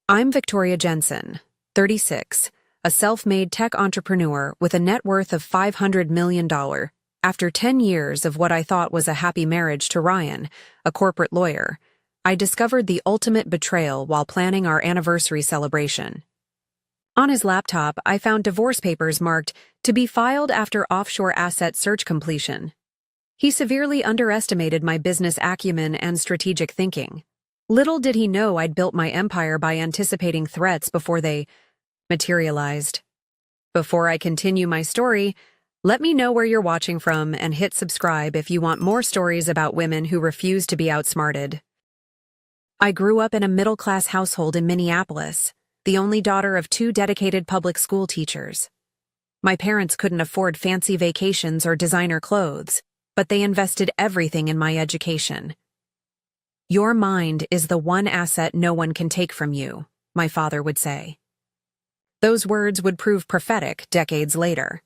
I'm Victoria Jensen, 36, a self-made tech entrepreneur with a net worth of $500 million. After 10 years of what I thought was a happy marriage to Ryan, a corporate lawyer, I discovered the ultimate betrayal while planning our anniversary celebration. On his laptop, I found divorce papers marked to be filed after offshore asset search completion. He severely underestimated my business acumen and strategic thinking. Little did he know I'd built my empire by anticipating threats before they materialized. Before I continue my story, let me know where you're watching from and hit subscribe if you want more stories about women who refuse to be outsmarted. I grew up in a middle-class household in Minneapolis, the only daughter of two dedicated public school teachers. My parents couldn't afford fancy vacations or designer clothes, but they invested everything in my education. "Your mind is the one asset no one can take from you," my father would say. Those words would prove prophetic decades later.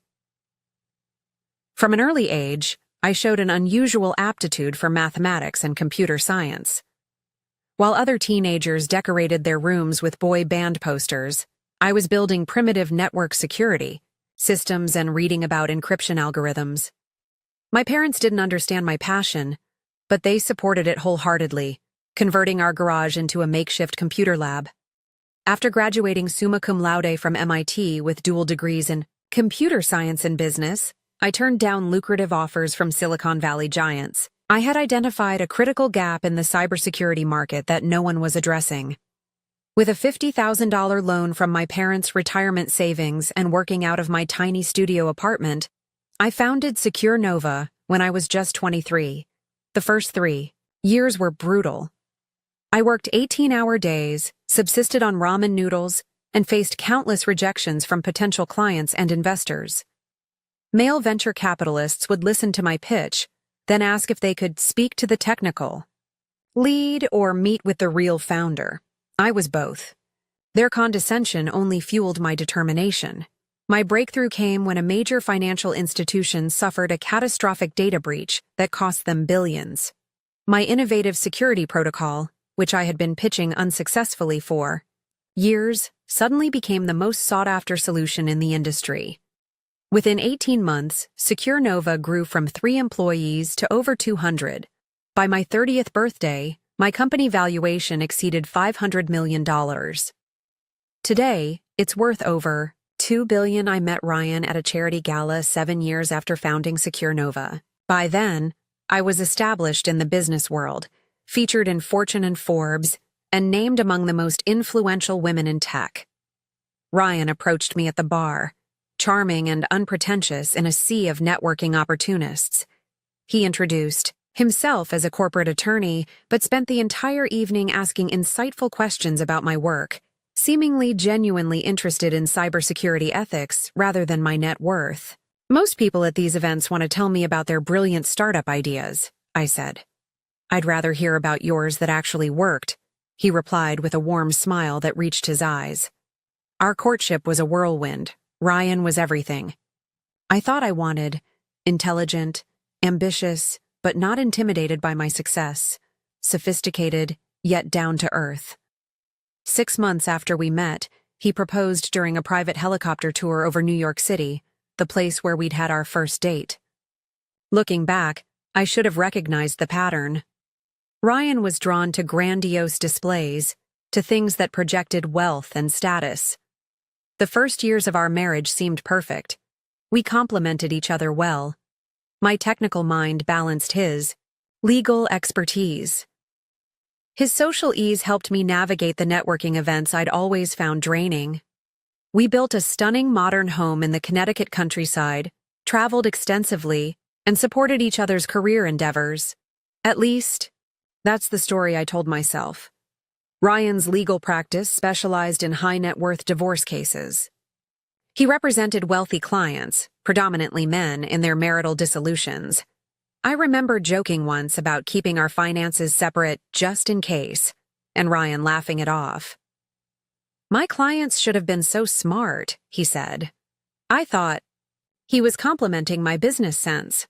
From an early age, I showed an unusual aptitude for mathematics and computer science. While other teenagers decorated their rooms with boy band posters, I was building primitive network security systems and reading about encryption algorithms. My parents didn't understand my passion, but they supported it wholeheartedly, converting our garage into a makeshift computer lab. After graduating summa cum laude from MIT with dual degrees in computer science and business, I turned down lucrative offers from Silicon Valley giants. I had identified a critical gap in the cybersecurity market that no one was addressing. With a $50,000 loan from my parents' retirement savings and working out of my tiny studio apartment, I founded Secure Nova when I was just 23. The first 3 years were brutal. I worked 18-hour days, subsisted on ramen noodles, and faced countless rejections from potential clients and investors. Male venture capitalists would listen to my pitch, then ask if they could speak to the technical lead or meet with the real founder. I was both. Their condescension only fueled my determination. My breakthrough came when a major financial institution suffered a catastrophic data breach that cost them billions. My innovative security protocol, which I had been pitching unsuccessfully for years, suddenly became the most sought-after solution in the industry. Within 18 months, Secure Nova grew from 3 employees to over 200. By my 30th birthday, my company valuation exceeded $500 million. Today, it's worth over $2 billion. I met Ryan at a charity gala 7 years after founding Secure Nova. By then, I was established in the business world, featured in Fortune and Forbes, and named among the most influential women in tech. Ryan approached me at the bar, charming and unpretentious in a sea of networking opportunists. He introduced himself as a corporate attorney, but spent the entire evening asking insightful questions about my work, seemingly genuinely interested in cybersecurity ethics rather than my net worth. "Most people at these events want to tell me about their brilliant startup ideas," I said. "I'd rather hear about yours that actually worked," he replied with a warm smile that reached his eyes. Our courtship was a whirlwind. Ryan was everything I thought I wanted: intelligent, ambitious, but not intimidated by my success, sophisticated, yet down to earth. 6 months after we met, he proposed during a private helicopter tour over New York City, the place where we'd had our first date. Looking back, I should have recognized the pattern. Ryan was drawn to grandiose displays, to things that projected wealth and status. The first years of our marriage seemed perfect. We complemented each other well. My technical mind balanced his legal expertise. His social ease helped me navigate the networking events I'd always found draining. We built a stunning modern home in the Connecticut countryside, traveled extensively, and supported each other's career endeavors. At least, that's the story I told myself. Ryan's legal practice specialized in high-net-worth divorce cases. He represented wealthy clients, predominantly men, in their marital dissolutions. I remember joking once about keeping our finances separate just in case, and Ryan laughing it off. "My clients should have been so smart," he said. I thought he was complimenting my business sense.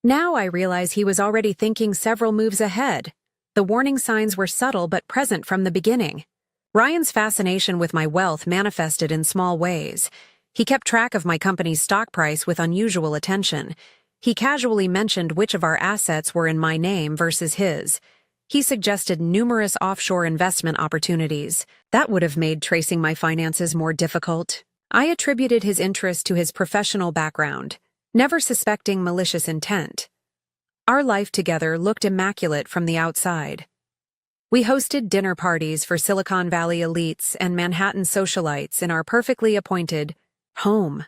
Now I realize he was already thinking several moves ahead. The warning signs were subtle but present from the beginning. Ryan's fascination with my wealth manifested in small ways. He kept track of my company's stock price with unusual attention. He casually mentioned which of our assets were in my name versus his. He suggested numerous offshore investment opportunities. That would have made tracing my finances more difficult. I attributed his interest to his professional background, never suspecting malicious intent. Our life together looked immaculate from the outside. We hosted dinner parties for Silicon Valley elites and Manhattan socialites in our perfectly appointed home.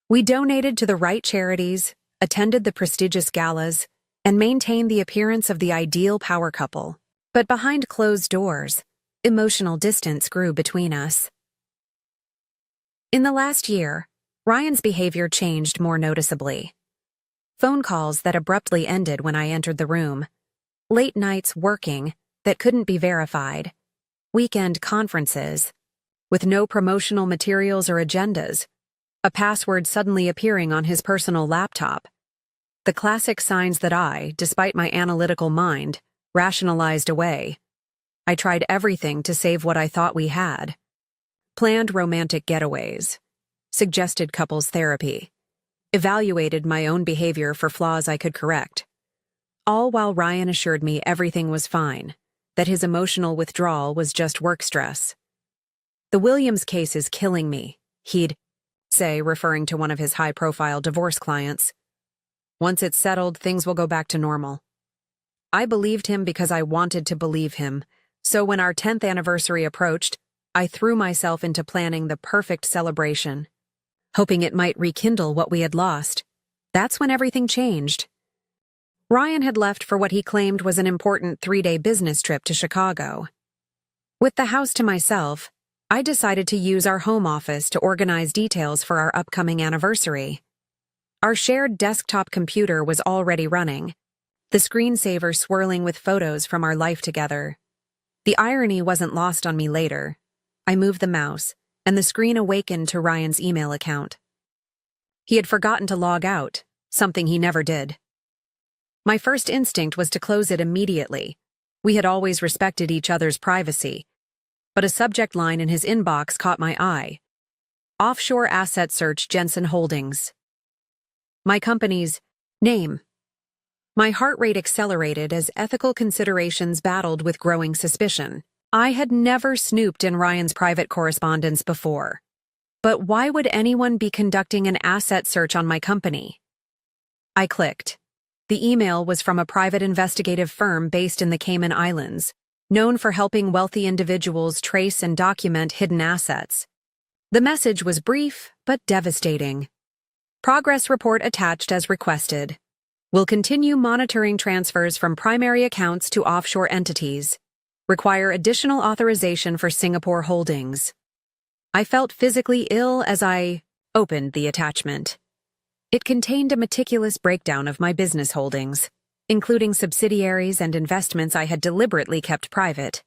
We donated to the right charities, attended the prestigious galas, and maintained the appearance of the ideal power couple. But behind closed doors, emotional distance grew between us. In the last year, Ryan's behavior changed more noticeably. Phone calls that abruptly ended when I entered the room, late nights working that couldn't be verified, weekend conferences with no promotional materials or agendas, a password suddenly appearing on his personal laptop. The classic signs that I, despite my analytical mind, rationalized away. I tried everything to save what I thought we had. Planned romantic getaways, suggested couples therapy, evaluated my own behavior for flaws I could correct. All while Ryan assured me everything was fine, that his emotional withdrawal was just work stress. "The Williams case is killing me," he'd say, referring to one of his high-profile divorce clients. "Once it's settled, things will go back to normal." I believed him because I wanted to believe him, so when our 10th anniversary approached, I threw myself into planning the perfect celebration, hoping it might rekindle what we had lost. That's when everything changed. Ryan had left for what he claimed was an important 3-day business trip to Chicago. With the house to myself, I decided to use our home office to organize details for our upcoming anniversary. Our shared desktop computer was already running, the screensaver swirling with photos from our life together. The irony wasn't lost on me later. I moved the mouse, and the screen awakened to Ryan's email account. He had forgotten to log out, something he never did. My first instinct was to close it immediately. We had always respected each other's privacy. But a subject line in his inbox caught my eye. Offshore Asset Search Jensen Holdings. My company's name. My heart rate accelerated as ethical considerations battled with growing suspicion. I had never snooped in Ryan's private correspondence before. But why would anyone be conducting an asset search on my company? I clicked. The email was from a private investigative firm based in the Cayman Islands, known for helping wealthy individuals trace and document hidden assets. The message was brief but devastating. Progress report attached as requested. Will continue monitoring transfers from primary accounts to offshore entities. Require additional authorization for Singapore holdings. I felt physically ill as I opened the attachment. It contained a meticulous breakdown of my business holdings, including subsidiaries and investments I had deliberately kept private.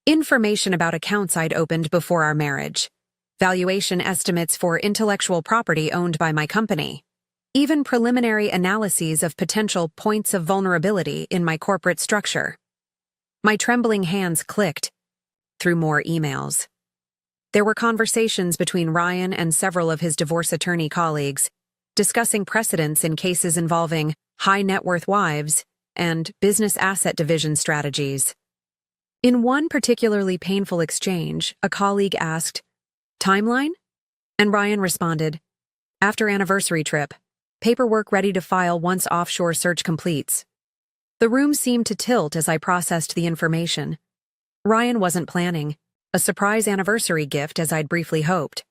Information about accounts I'd opened before our marriage. Valuation estimates for intellectual property owned by my company. Even preliminary analyses of potential points of vulnerability in my corporate structure. My trembling hands clicked through more emails. There were conversations between Ryan and several of his divorce attorney colleagues, discussing precedents in cases involving high net worth wives and business asset division strategies. In one particularly painful exchange, a colleague asked, "Timeline?" And Ryan responded, "After anniversary trip. Paperwork ready to file once offshore search completes." The room seemed to tilt as I processed the information. Ryan wasn't planning a surprise anniversary gift as I'd briefly hoped.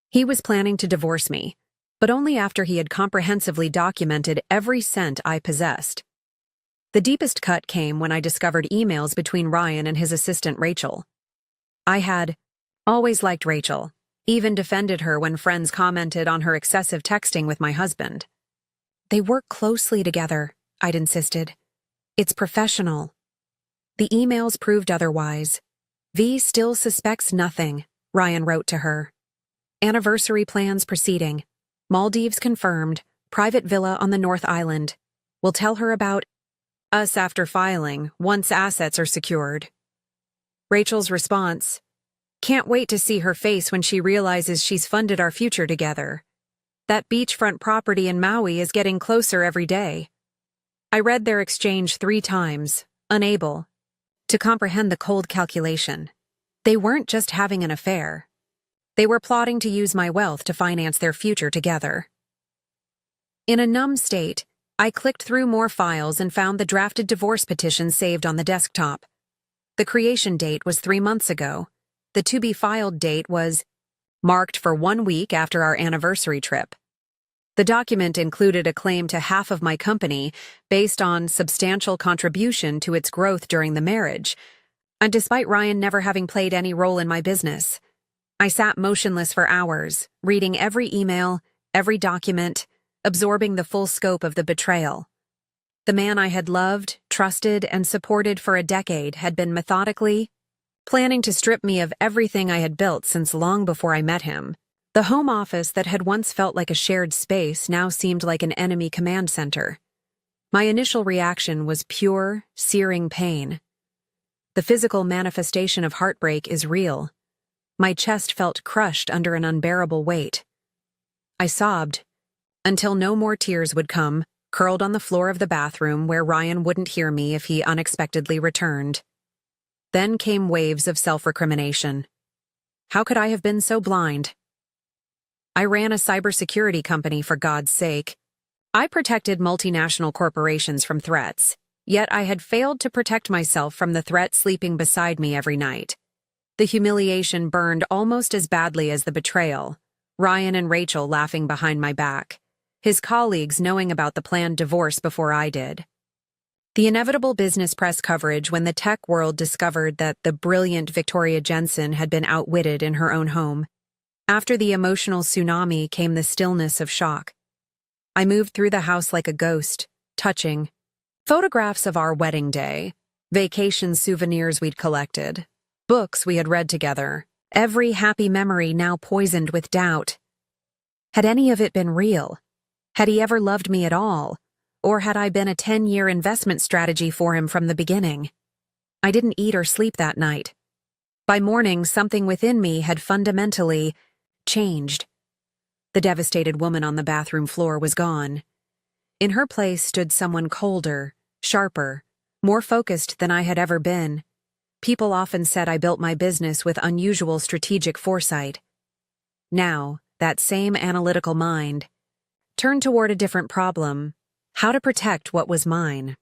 He was planning to divorce me, but only after he had comprehensively documented every cent I possessed. The deepest cut came when I discovered emails between Ryan and his assistant Rachel. I had always liked Rachel, even defended her when friends commented on her excessive texting with my husband. "They work closely together," I'd insisted. "It's professional." The emails proved otherwise. "V still suspects nothing," Ryan wrote to her. "Anniversary plans proceeding. Maldives confirmed. Private villa on the North Island. We'll tell her about us after filing, once assets are secured." Rachel's response: "Can't wait to see her face when she realizes she's funded our future together. That beachfront property in Maui is getting closer every day." I read their exchange 3 times, unable to comprehend the cold calculation. They weren't just having an affair. They were plotting to use my wealth to finance their future together. In a numb state, I clicked through more files and found the drafted divorce petition saved on the desktop. The creation date was 3 months ago. The to-be-filed date was marked for 1 week after our anniversary trip. The document included a claim to half of my company based on substantial contribution to its growth during the marriage, and despite Ryan never having played any role in my business. I sat motionless for hours, reading every email, every document, absorbing the full scope of the betrayal. The man I had loved, trusted, and supported for a decade had been methodically planning to strip me of everything I had built since long before I met him. The home office that had once felt like a shared space now seemed like an enemy command center. My initial reaction was pure, searing pain. The physical manifestation of heartbreak is real. My chest felt crushed under an unbearable weight. I sobbed, until no more tears would come, curled on the floor of the bathroom where Ryan wouldn't hear me if he unexpectedly returned. Then came waves of self-recrimination. How could I have been so blind? I ran a cybersecurity company, for God's sake. I protected multinational corporations from threats, yet I had failed to protect myself from the threat sleeping beside me every night. The humiliation burned almost as badly as the betrayal. Ryan and Rachel laughing behind my back, his colleagues knowing about the planned divorce before I did. The inevitable business press coverage when the tech world discovered that the brilliant Victoria Jensen had been outwitted in her own home. After the emotional tsunami came the stillness of shock. I moved through the house like a ghost, touching photographs of our wedding day, vacation souvenirs we'd collected, books we had read together, every happy memory now poisoned with doubt. Had any of it been real? Had he ever loved me at all? Or had I been a 10-year investment strategy for him from the beginning? I didn't eat or sleep that night. By morning, something within me had fundamentally changed. The devastated woman on the bathroom floor was gone. In her place stood someone colder, sharper, more focused than I had ever been. People often said I built my business with unusual strategic foresight. Now, that same analytical mind turned toward a different problem: how to protect what was mine.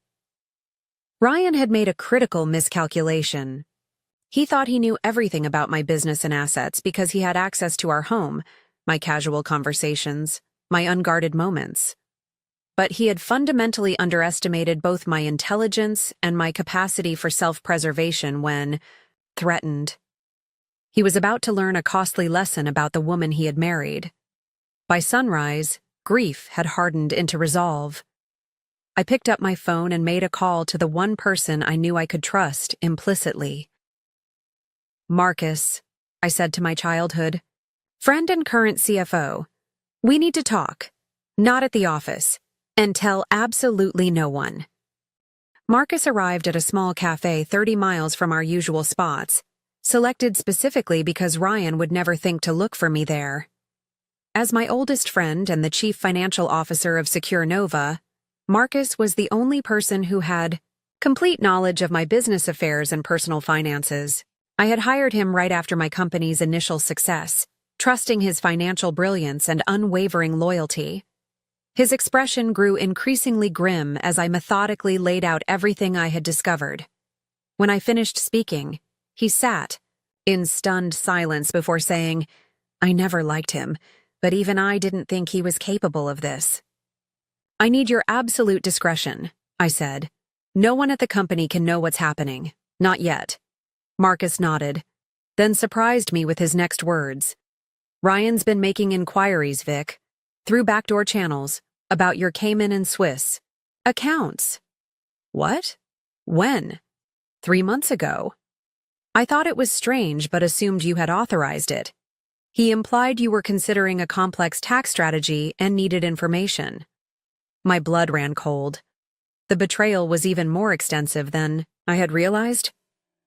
Ryan had made a critical miscalculation. He thought he knew everything about my business and assets because he had access to our home, my casual conversations, my unguarded moments. But he had fundamentally underestimated both my intelligence and my capacity for self-preservation when threatened. He was about to learn a costly lesson about the woman he had married. By sunrise, grief had hardened into resolve. I picked up my phone and made a call to the one person I knew I could trust implicitly. "Marcus," I said to my childhood, "friend and current CFO, we need to talk, not at the office, and tell absolutely no one." Marcus arrived at a small cafe 30 miles from our usual spots, selected specifically because Ryan would never think to look for me there. As my oldest friend and the chief financial officer of Secure Nova, Marcus was the only person who had complete knowledge of my business affairs and personal finances. I had hired him right after my company's initial success, trusting his financial brilliance and unwavering loyalty. His expression grew increasingly grim as I methodically laid out everything I had discovered. When I finished speaking, he sat in stunned silence before saying, "I never liked him, but even I didn't think he was capable of this." "I need your absolute discretion," I said. "No one at the company can know what's happening. Not yet." Marcus nodded, then surprised me with his next words. "Ryan's been making inquiries, Vic, through backdoor channels, about your Cayman and Swiss accounts." "What? When?" "3 months ago." "I thought it was strange but assumed you had authorized it. He implied you were considering a complex tax strategy and needed information." My blood ran cold. The betrayal was even more extensive than I had realized.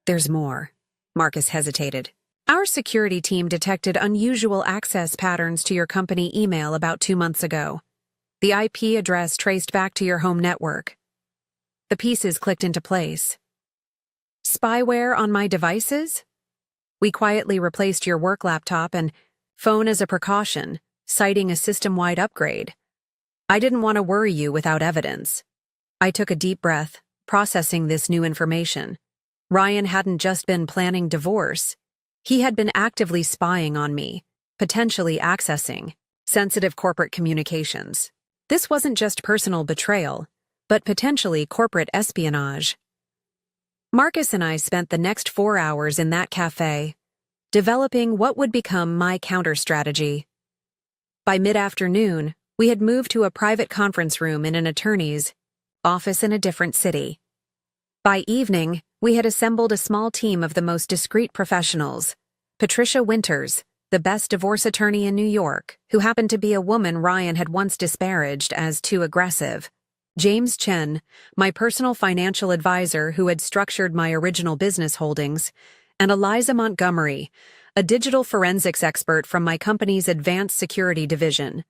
"There's more." Marcus hesitated. Our security team detected unusual access patterns to your company email about 2 months ago. The IP address traced back to your home network. The pieces clicked into place. Spyware on my devices? We quietly replaced your work laptop and phone as a precaution, citing a system-wide upgrade. I didn't want to worry you without evidence. I took a deep breath, processing this new information. Ryan hadn't just been planning divorce. He had been actively spying on me, potentially accessing sensitive corporate communications. This wasn't just personal betrayal, but potentially corporate espionage. Marcus and I spent the next 4 hours in that cafe, developing what would become my counter-strategy. By mid-afternoon, we had moved to a private conference room in an attorney's office in a different city. By evening, we had assembled a small team of the most discreet professionals. Patricia Winters, the best divorce attorney in New York, who happened to be a woman Ryan had once disparaged as too aggressive. James Chen, my personal financial advisor who had structured my original business holdings, and Eliza Montgomery, a digital forensics expert from my company's advanced security division.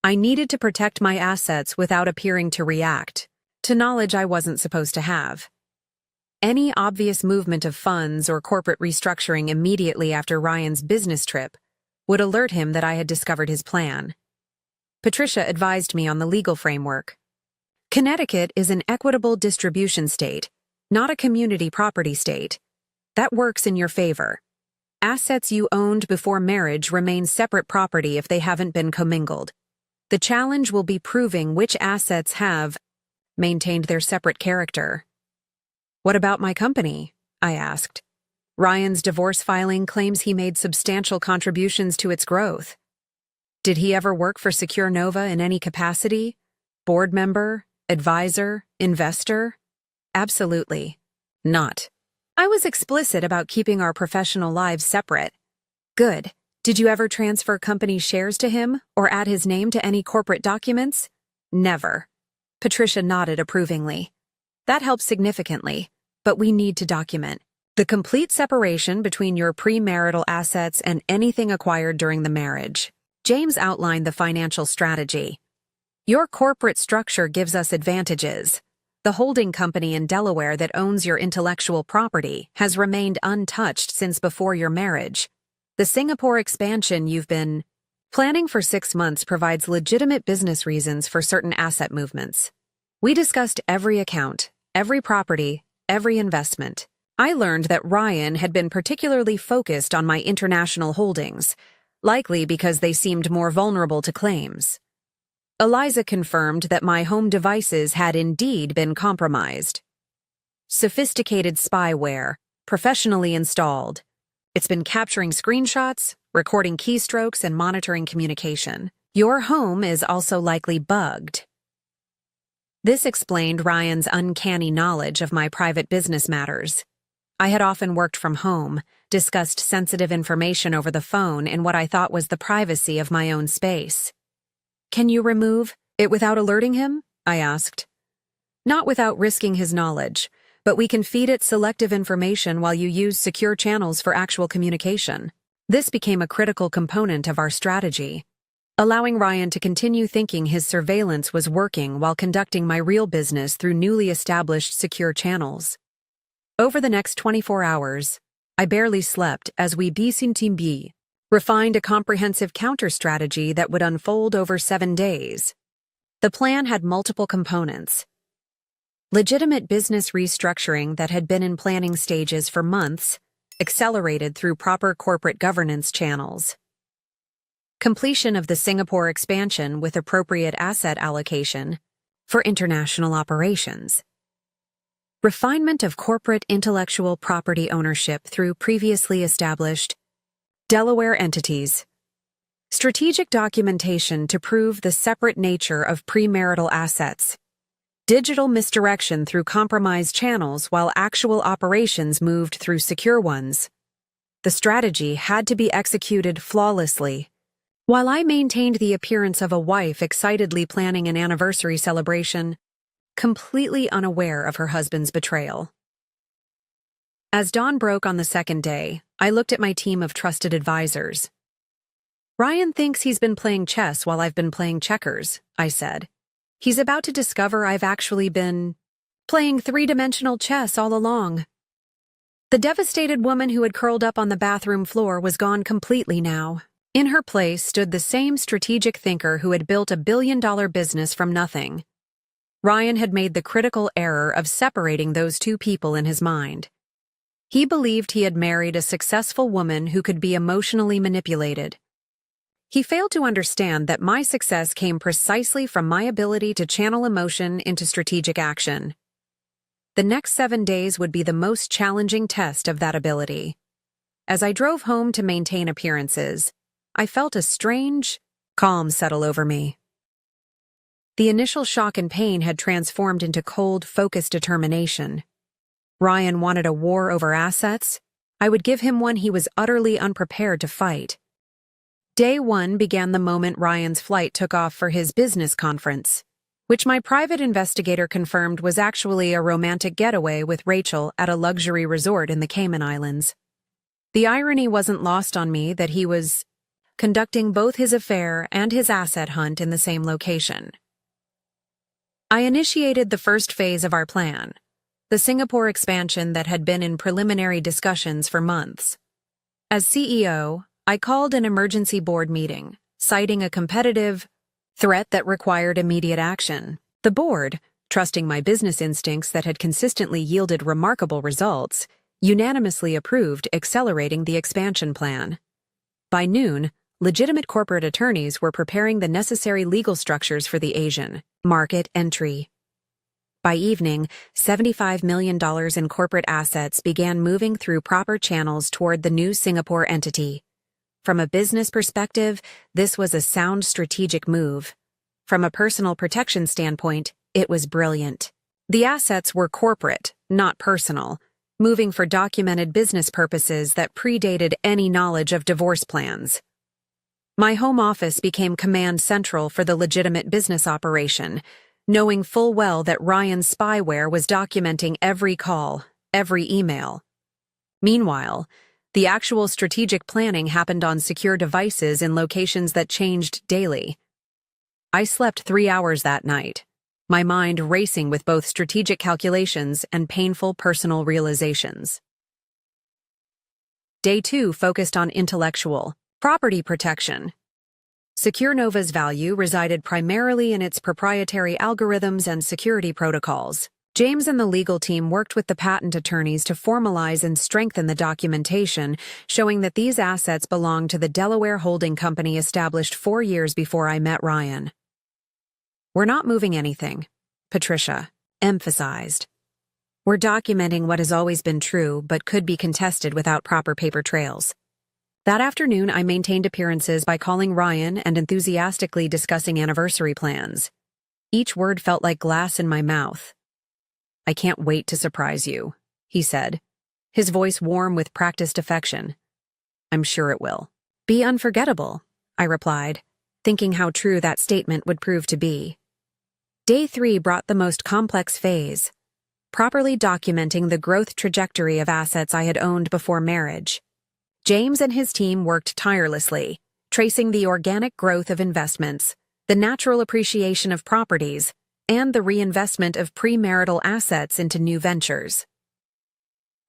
I needed to protect my assets without appearing to react to knowledge I wasn't supposed to have. Any obvious movement of funds or corporate restructuring immediately after Ryan's business trip would alert him that I had discovered his plan. Patricia advised me on the legal framework. Connecticut is an equitable distribution state, not a community property state. That works in your favor. Assets you owned before marriage remain separate property if they haven't been commingled. The challenge will be proving which assets have maintained their separate character. What about my company? I asked. Ryan's divorce filing claims he made substantial contributions to its growth. Did he ever work for Secure Nova in any capacity? Board member? Advisor? Investor? Absolutely not. I was explicit about keeping our professional lives separate. Good. Did you ever transfer company shares to him or add his name to any corporate documents? Never. Patricia nodded approvingly. That helps significantly, but we need to document the complete separation between your premarital assets and anything acquired during the marriage. James outlined the financial strategy. Your corporate structure gives us advantages. The holding company in Delaware that owns your intellectual property has remained untouched since before your marriage. The Singapore expansion you've been planning for 6 months provides legitimate business reasons for certain asset movements. We discussed every account, every property, every investment. I learned that Ryan had been particularly focused on my international holdings, likely because they seemed more vulnerable to claims. Eliza confirmed that my home devices had indeed been compromised. Sophisticated spyware, professionally installed. It's been capturing screenshots, recording keystrokes, and monitoring communication. Your home is also likely bugged. This explained Ryan's uncanny knowledge of my private business matters. I had often worked from home, discussed sensitive information over the phone in what I thought was the privacy of my own space. Can you remove it without alerting him? I asked. Not without risking his knowledge, but we can feed it selective information while you use secure channels for actual communication. This became a critical component of our strategy, allowing Ryan to continue thinking his surveillance was working while conducting my real business through newly established secure channels. Over the next 24 hours, I barely slept as we refined a comprehensive counter-strategy that would unfold over 7 days. The plan had multiple components. Legitimate business restructuring that had been in planning stages for months, accelerated through proper corporate governance channels. Completion of the Singapore expansion with appropriate asset allocation for international operations. Refinement of corporate intellectual property ownership through previously established Delaware entities. Strategic documentation to prove the separate nature of premarital assets. Digital misdirection through compromised channels while actual operations moved through secure ones. The strategy had to be executed flawlessly, while I maintained the appearance of a wife excitedly planning an anniversary celebration, completely unaware of her husband's betrayal. As dawn broke on the second day, I looked at my team of trusted advisors. Ryan thinks he's been playing chess while I've been playing checkers, I said. He's about to discover I've actually been playing three-dimensional chess all along. The devastated woman who had curled up on the bathroom floor was gone completely now. In her place stood the same strategic thinker who had built a billion-dollar business from nothing. Ryan had made the critical error of separating those two people in his mind. He believed he had married a successful woman who could be emotionally manipulated. He failed to understand that my success came precisely from my ability to channel emotion into strategic action. The next 7 days would be the most challenging test of that ability. As I drove home to maintain appearances, I felt a strange calm settle over me. The initial shock and pain had transformed into cold, focused determination. Ryan wanted a war over assets. I would give him one he was utterly unprepared to fight. Day 1 began the moment Ryan's flight took off for his business conference, which my private investigator confirmed was actually a romantic getaway with Rachel at a luxury resort in the Cayman Islands. The irony wasn't lost on me that he was conducting both his affair and his asset hunt in the same location. I initiated the first phase of our plan, the Singapore expansion that had been in preliminary discussions for months. As CEO, I called an emergency board meeting, citing a competitive threat that required immediate action. The board, trusting my business instincts that had consistently yielded remarkable results, unanimously approved accelerating the expansion plan. By noon, legitimate corporate attorneys were preparing the necessary legal structures for the Asian market entry. By evening, $75 million in corporate assets began moving through proper channels toward the new Singapore entity. From a business perspective, this was a sound strategic move. From a personal protection standpoint, it was brilliant. The assets were corporate, not personal, moving for documented business purposes that predated any knowledge of divorce plans. My home office became command central for the legitimate business operation, knowing full well that Ryan's spyware was documenting every call, every email. Meanwhile, the actual strategic planning happened on secure devices in locations that changed daily. I slept 3 hours that night, my mind racing with both strategic calculations and painful personal realizations. Day 2 focused on intellectual property protection. SecureNova's value resided primarily in its proprietary algorithms and security protocols. James and the legal team worked with the patent attorneys to formalize and strengthen the documentation, showing that these assets belonged to the Delaware holding company established 4 years before I met Ryan. "We're not moving anything," Patricia emphasized. "We're documenting what has always been true but could be contested without proper paper trails." That afternoon, I maintained appearances by calling Ryan and enthusiastically discussing anniversary plans. Each word felt like glass in my mouth. "I can't wait to surprise you," he said, his voice warm with practiced affection. "I'm sure it will." "Be unforgettable," I replied, thinking how true that statement would prove to be. Day 3 brought the most complex phase, properly documenting the growth trajectory of assets I had owned before marriage. James and his team worked tirelessly, tracing the organic growth of investments, the natural appreciation of properties, and the reinvestment of premarital assets into new ventures.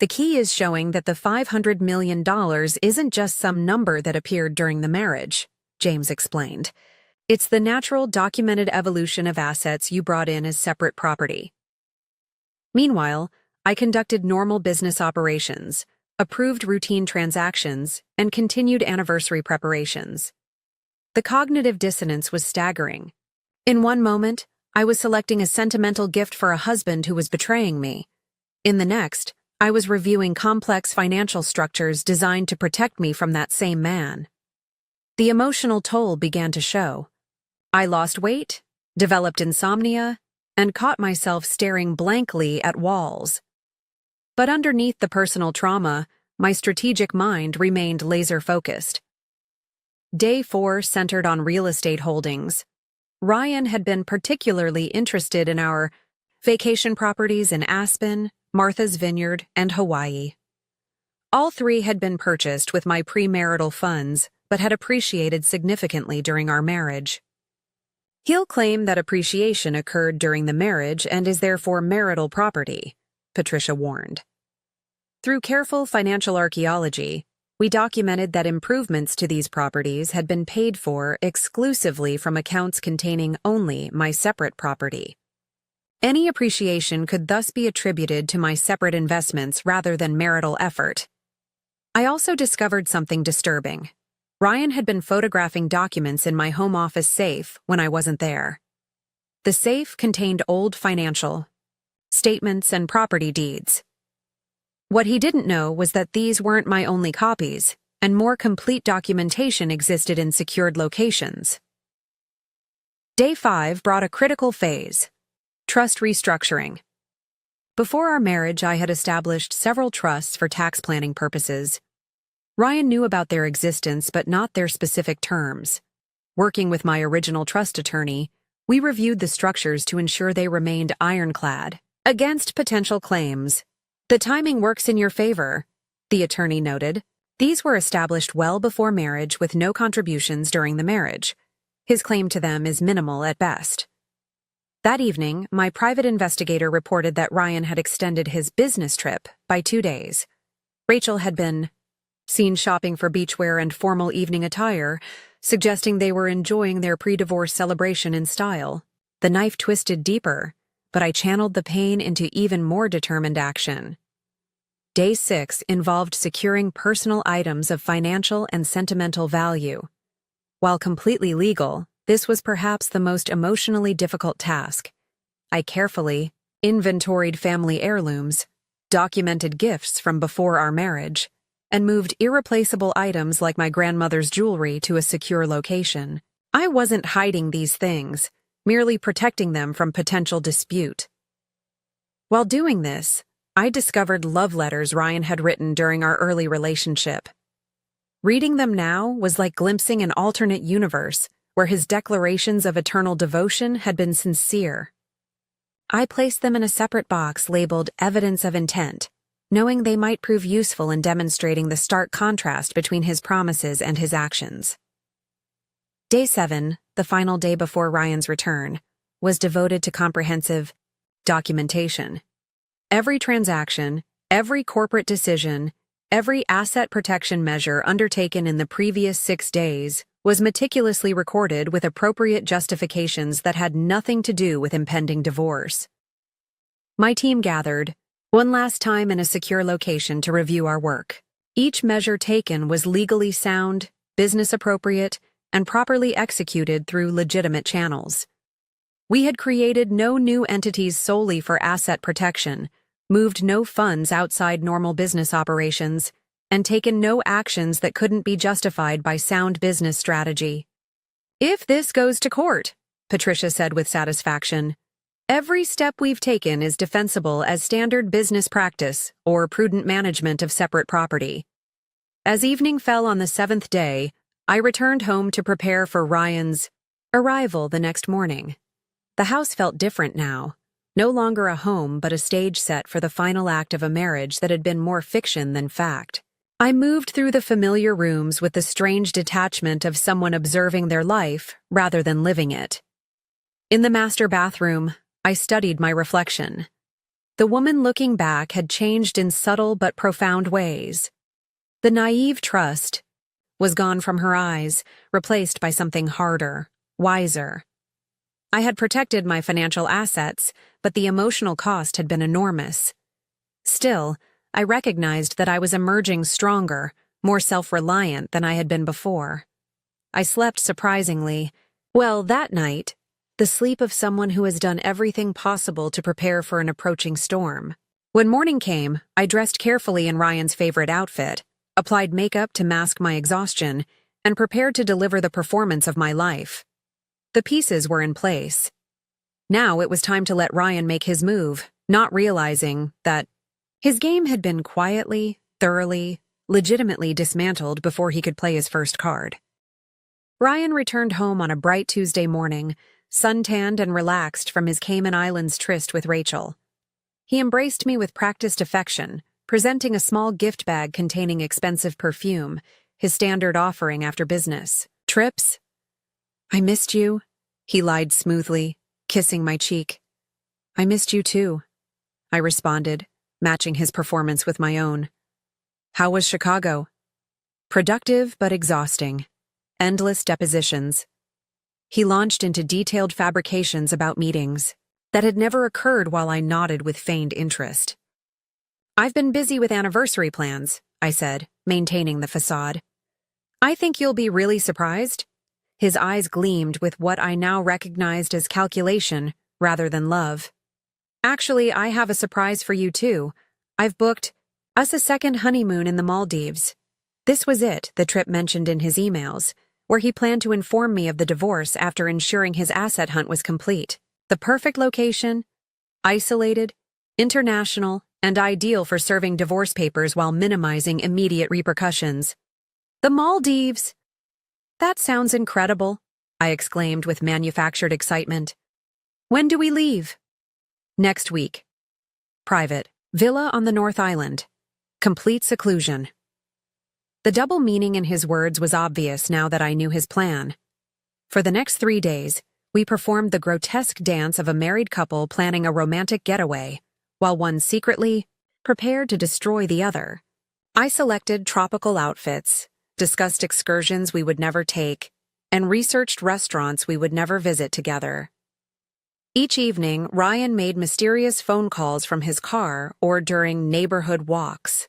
The key is showing that the $500 million isn't just some number that appeared during the marriage, James explained. It's the natural documented evolution of assets you brought in as separate property. Meanwhile, I conducted normal business operations, approved routine transactions, and continued anniversary preparations. The cognitive dissonance was staggering. In one moment, I was selecting a sentimental gift for a husband who was betraying me. In the next, I was reviewing complex financial structures designed to protect me from that same man. The emotional toll began to show. I lost weight, developed insomnia, and caught myself staring blankly at walls. But underneath the personal trauma, my strategic mind remained laser-focused. Day 4 centered on real estate holdings. Ryan had been particularly interested in our vacation properties in Aspen, Martha's Vineyard, and Hawaii. All three had been purchased with my premarital funds, but had appreciated significantly during our marriage. He'll claim that appreciation occurred during the marriage and is therefore marital property, Patricia warned. Through careful financial archaeology, we documented that improvements to these properties had been paid for exclusively from accounts containing only my separate property. Any appreciation could thus be attributed to my separate investments rather than marital effort. I also discovered something disturbing. Ryan had been photographing documents in my home office safe when I wasn't there. The safe contained old financial statements and property deeds. What he didn't know was that these weren't my only copies, and more complete documentation existed in secured locations. Day 5 brought a critical phase: trust restructuring. Before our marriage, I had established several trusts for tax planning purposes. Ryan knew about their existence but not their specific terms. Working with my original trust attorney, we reviewed the structures to ensure they remained ironclad against potential claims. The timing works in your favor, the attorney noted. These were established well before marriage with no contributions during the marriage. His claim to them is minimal at best. That evening, my private investigator reported that Ryan had extended his business trip by 2 days. Rachel had been seen shopping for beachwear and formal evening attire, suggesting they were enjoying their pre-divorce celebration in style. The knife twisted deeper, but I channeled the pain into even more determined action. Day 6 involved securing personal items of financial and sentimental value. While completely legal, this was perhaps the most emotionally difficult task. I carefully inventoried family heirlooms, documented gifts from before our marriage, and moved irreplaceable items like my grandmother's jewelry to a secure location. I wasn't hiding these things, merely protecting them from potential dispute. While doing this, I discovered love letters Ryan had written during our early relationship. Reading them now was like glimpsing an alternate universe where his declarations of eternal devotion had been sincere. I placed them in a separate box labeled Evidence of Intent, knowing they might prove useful in demonstrating the stark contrast between his promises and his actions. Day 7, the final day before Ryan's return, was devoted to comprehensive documentation. Every transaction, every corporate decision, every asset protection measure undertaken in the previous 6 days was meticulously recorded with appropriate justifications that had nothing to do with impending divorce. My team gathered, one last time in a secure location to review our work. Each measure taken was legally sound, business appropriate, and properly executed through legitimate channels. We had created no new entities solely for asset protection, moved no funds outside normal business operations, and taken no actions that couldn't be justified by sound business strategy. If this goes to court, Patricia said with satisfaction, every step we've taken is defensible as standard business practice or prudent management of separate property. As evening fell on the 7th day, I returned home to prepare for Ryan's arrival the next morning. The house felt different now. No longer a home but a stage set for the final act of a marriage that had been more fiction than fact. I moved through the familiar rooms with the strange detachment of someone observing their life rather than living it. In the master bathroom, I studied my reflection. The woman looking back had changed in subtle but profound ways. The naive trust was gone from her eyes, replaced by something harder, wiser. I had protected my financial assets, but the emotional cost had been enormous. Still, I recognized that I was emerging stronger, more self-reliant than I had been before. I slept surprisingly well that night, the sleep of someone who has done everything possible to prepare for an approaching storm. When morning came, I dressed carefully in Ryan's favorite outfit, applied makeup to mask my exhaustion, and prepared to deliver the performance of my life. The pieces were in place. Now it was time to let Ryan make his move, not realizing that his game had been quietly, thoroughly, legitimately dismantled before he could play his first card. Ryan returned home on a bright Tuesday morning, suntanned and relaxed from his Cayman Islands tryst with Rachel. He embraced me with practiced affection, presenting a small gift bag containing expensive perfume, his standard offering after business. Trips? I missed you, he lied smoothly, kissing my cheek. I missed you too, I responded, matching his performance with my own. How was Chicago? Productive but exhausting. Endless depositions. He launched into detailed fabrications about meetings that had never occurred while I nodded with feigned interest. I've been busy with anniversary plans, I said, maintaining the facade. I think you'll be really surprised. His eyes gleamed with what I now recognized as calculation rather than love. Actually, I have a surprise for you too. I've booked us a second honeymoon in the Maldives. This was it, the trip mentioned in his emails, where he planned to inform me of the divorce after ensuring his asset hunt was complete. The perfect location, isolated, international, and ideal for serving divorce papers while minimizing immediate repercussions. The Maldives! That sounds incredible, I exclaimed with manufactured excitement. When do we leave? Next week. Private. Villa on the North Island. Complete seclusion. The double meaning in his words was obvious now that I knew his plan. For the next 3 days, we performed the grotesque dance of a married couple planning a romantic getaway, while one secretly prepared to destroy the other. I selected tropical outfits, discussed excursions we would never take, and researched restaurants we would never visit together. Each evening, Ryan made mysterious phone calls from his car or during neighborhood walks.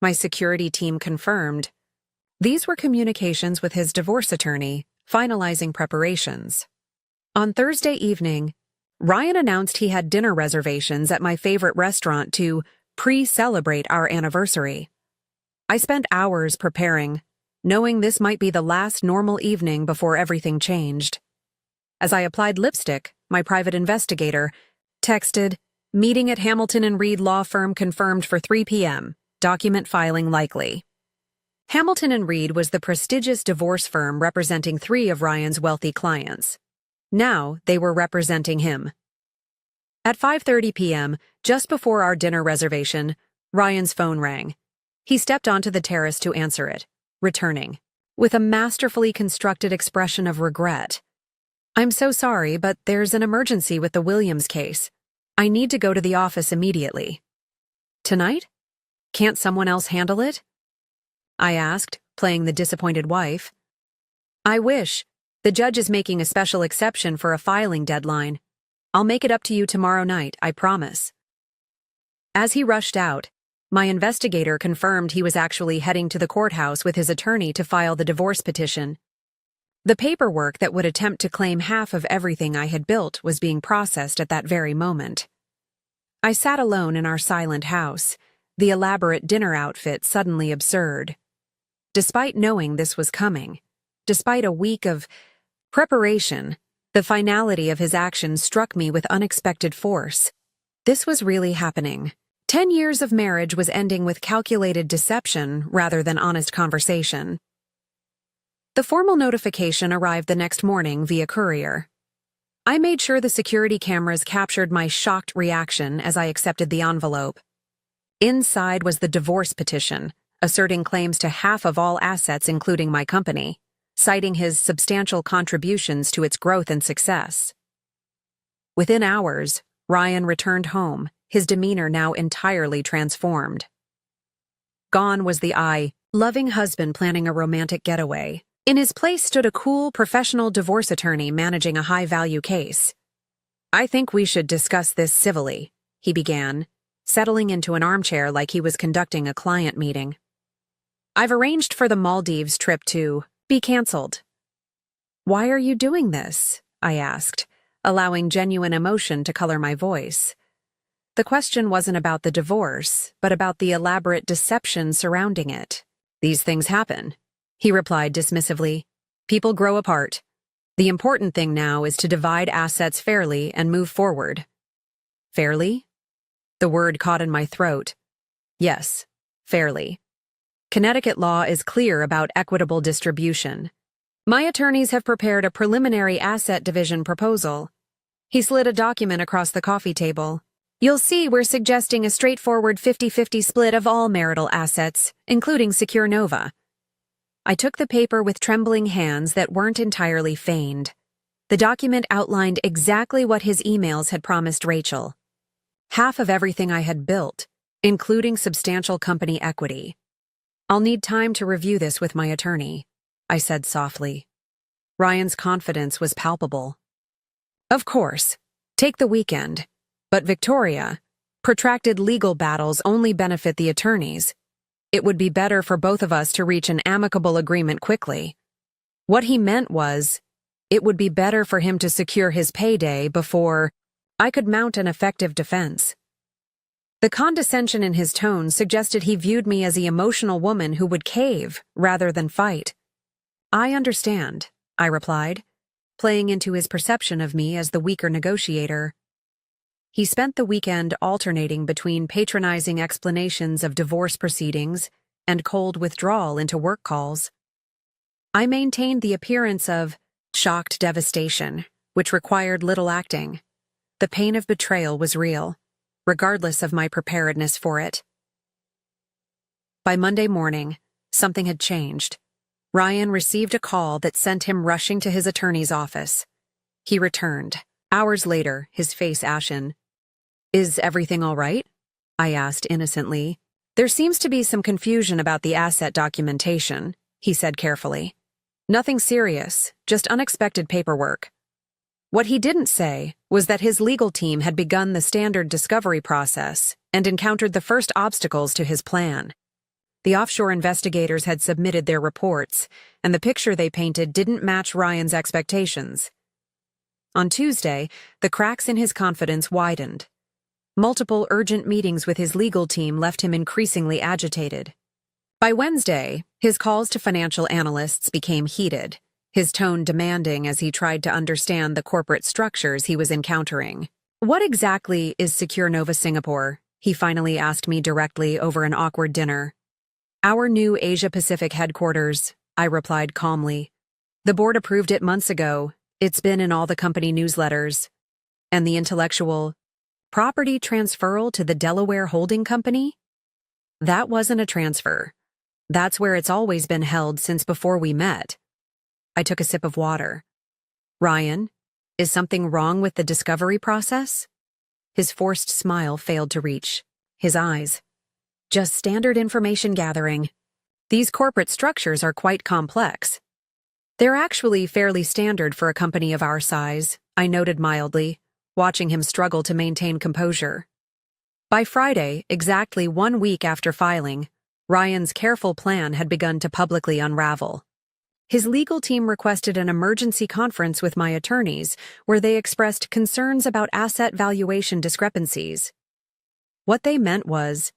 My security team confirmed. These were communications with his divorce attorney, finalizing preparations. On Thursday evening, Ryan announced he had dinner reservations at my favorite restaurant to pre-celebrate our anniversary. I spent hours preparing, knowing this might be the last normal evening before everything changed. As I applied lipstick, my private investigator texted, "Meeting at Hamilton and Reed Law Firm confirmed for 3 p.m. Document filing likely." Hamilton and Reed was the prestigious divorce firm representing 3 of Ryan's wealthy clients. Now they were representing him. At 5:30 p.m., just before our dinner reservation, Ryan's phone rang. He stepped onto the terrace to answer it, returning with a masterfully constructed expression of regret. "I'm so sorry, but there's an emergency with the Williams case. I need to go to the office immediately." "Tonight? Can't someone else handle it?" I asked, playing the disappointed wife. "I wish. The judge is making a special exception for a filing deadline. I'll make it up to you tomorrow night, I promise." As he rushed out, my investigator confirmed he was actually heading to the courthouse with his attorney to file the divorce petition. The paperwork that would attempt to claim half of everything I had built was being processed at that very moment. I sat alone in our silent house, the elaborate dinner outfit suddenly absurd. Despite knowing this was coming, despite a week of preparation, the finality of his actions struck me with unexpected force. This was really happening. 10 years of marriage was ending with calculated deception rather than honest conversation. The formal notification arrived the next morning via courier. I made sure the security cameras captured my shocked reaction as I accepted the envelope. Inside was the divorce petition, asserting claims to half of all assets including my company, citing his substantial contributions to its growth and success. Within hours, Ryan returned home, his demeanor now entirely transformed. Gone was the loving husband planning a romantic getaway. In his place stood a cool, professional divorce attorney managing a high-value case. "I think we should discuss this civilly," he began, settling into an armchair like he was conducting a client meeting. "I've arranged for the Maldives trip to be canceled." "Why are you doing this?" I asked, allowing genuine emotion to color my voice. The question wasn't about the divorce, but about the elaborate deception surrounding it. "These things happen," he replied dismissively. "People grow apart. The important thing now is to divide assets fairly and move forward." "Fairly?" The word caught in my throat. "Yes, fairly. Connecticut law is clear about equitable distribution. My attorneys have prepared a preliminary asset division proposal." He slid a document across the coffee table. You'll see we're suggesting a straightforward 50-50 split of all marital assets, including Secure Nova. I took the paper with trembling hands that weren't entirely feigned. The document outlined exactly what his emails had promised Rachel. Half of everything I had built, including substantial company equity. I'll need time to review this with my attorney, I said softly. Ryan's confidence was palpable. Of course, take the weekend. But Victoria, protracted legal battles only benefit the attorneys. It would be better for both of us to reach an amicable agreement quickly. What he meant was, it would be better for him to secure his payday before I could mount an effective defense. The condescension in his tone suggested he viewed me as the emotional woman who would cave rather than fight. I understand, I replied, playing into his perception of me as the weaker negotiator. He spent the weekend alternating between patronizing explanations of divorce proceedings and cold withdrawal into work calls. I maintained the appearance of shocked devastation, which required little acting. The pain of betrayal was real, regardless of my preparedness for it. By Monday morning, something had changed. Ryan received a call that sent him rushing to his attorney's office. He returned. Hours later, his face ashen. Is everything all right? I asked innocently. There seems to be some confusion about the asset documentation, he said carefully. Nothing serious, just unexpected paperwork. What he didn't say was that his legal team had begun the standard discovery process and encountered the first obstacles to his plan. The offshore investigators had submitted their reports, and the picture they painted didn't match Ryan's expectations. On Tuesday, the cracks in his confidence widened. Multiple urgent meetings with his legal team left him increasingly agitated. By Wednesday, his calls to financial analysts became heated, his tone demanding as he tried to understand the corporate structures he was encountering. What exactly is Secure Nova Singapore? He finally asked me directly over an awkward dinner. Our new Asia-Pacific headquarters, I replied calmly. The board approved it months ago. It's been in all the company newsletters. And the intellectual property transferal to the Delaware holding company? That wasn't a transfer. That's where it's always been held since before we met. I took a sip of water. Ryan, is something wrong with the discovery process? His forced smile failed to reach his eyes. Just standard information gathering. These corporate structures are quite complex. They're actually fairly standard for a company of our size, I noted mildly, watching him struggle to maintain composure. By Friday, exactly 1 week after filing, Ryan's careful plan had begun to publicly unravel. His legal team requested an emergency conference with my attorneys, where they expressed concerns about asset valuation discrepancies. What they meant was,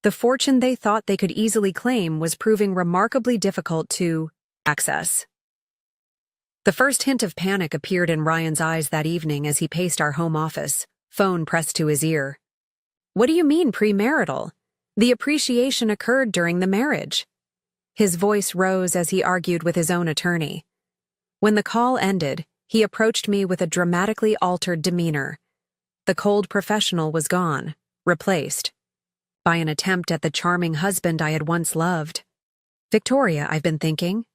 the fortune they thought they could easily claim was proving remarkably difficult to access. The first hint of panic appeared in Ryan's eyes that evening as he paced our home office, phone pressed to his ear. What do you mean premarital? The appreciation occurred during the marriage. His voice rose as he argued with his own attorney. When the call ended, he approached me with a dramatically altered demeanor. The cold professional was gone, replaced by an attempt at the charming husband I had once loved. Victoria, I've been thinking.